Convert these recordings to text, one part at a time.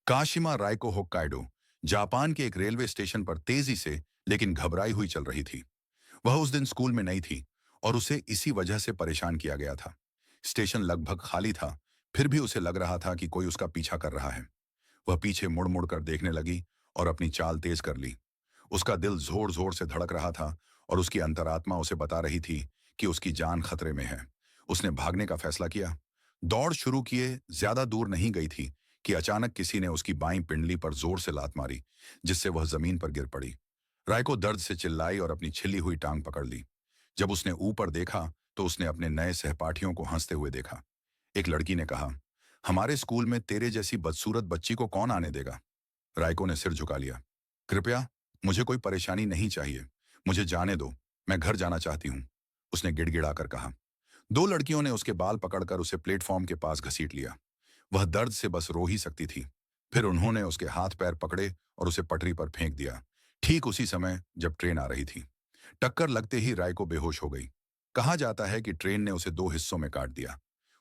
काशिमा राइको Hokkaido Japan के एक railway station पर तेजी से लेकिन घबराई हुई चल रही थी। वह उस दिन स्कूल में नहीं थी और उसे इसी वजह से परेशान किया गया था। स्टेशन लगभग खाली था, फिर भी उसे लग रहा था कि कोई उसका पीछा कर रहा है। वह पीछे मुड़ मुड़ कर देखने लगी और अपनी चाल तेज कर ली। उसका दिल जोर जोर से धड़क रहा था और उसकी अंतरात्मा उसे बता रही थी कि उसकी जान खतरे में है। उसने भागने का फैसला किया। दौड़ शुरू किए ज्यादा दूर नहीं गई थी कि अचानक किसी ने उसकी बाईं पिंडली पर जोर से लात मारी, जिससे वह जमीन पर गिर पड़ी। रायको दर्द से चिल्लाई और अपनी छिली हुई टांग पकड़ ली। जब उसने ऊपर देखा तो उसने अपने नए सहपाठियों को हंसते हुए देखा। एक लड़की ने कहा, हमारे स्कूल में तेरे जैसी बदसूरत बच्ची को कौन आने देगा। रायको ने सिर झुका लिया। कृपया, मुझे कोई परेशानी नहीं चाहिए। मुझे जाने दो, मैं घर जाना चाहती हूँ, उसने गिड़गिड़ाकर कहा। दो लड़कियों ने उसके बाल पकड़कर उसे प्लेटफॉर्म के पास घसीट लिया। वह दर्द से बस रो ही सकती थी। फिर उन्होंने उसके हाथ पैर पकड़े और उसे पटरी पर फेंक दिया, ठीक उसी समय जब ट्रेन आ रही थी। टक्कर लगते ही रायको बेहोश हो गई। कहा जाता है कि ट्रेन ने उसे दो हिस्सों में काट दिया।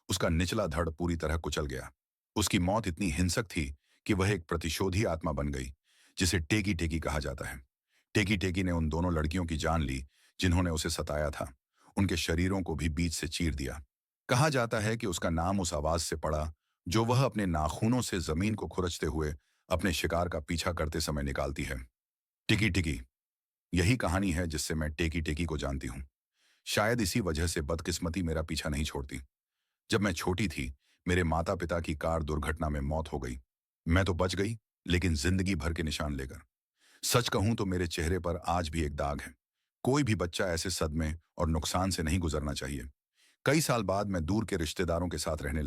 उसका निचला धड़ पूरी तरह कुचल गया। उसकी मौत इतनी हिंसक थी कि वह एक प्रतिशोधी आत्मा बन गई, जिसे टेकी टेकी कहा जाता है। टेकी टेकी ने उन दोनों लड़कियों की जान ली जिन्होंने उसे सताया था। उनके शरीरों को भी बीच से चीर दिया। कहा जाता है कि उसका नाम उस आवाज से पड़ा जो वह अपने नाखूनों से जमीन को खुरचते हुए अपने शिकार का पीछा करते समय निकालती है। टिकी टिकी। यही कहानी है जिससे मैं टेकी टेकी को जानती हूँ। शायद इसी वजह से बदकिस्मती मेरा पीछा नहीं छोड़ती। जब मैं छोटी थी, मेरे माता पिता की कार दुर्घटना में मौत हो गई। मैं तो बच गई, लेकिन जिंदगी भर के निशान लेकर। सच कहूं तो मेरे चेहरे पर आज भी एक दाग है। कोई भी बच्चा ऐसे सदमे और नुकसान से नहीं गुजरना चाहिए। कई साल बाद मैं दूर के रिश्तेदारों के साथ रहने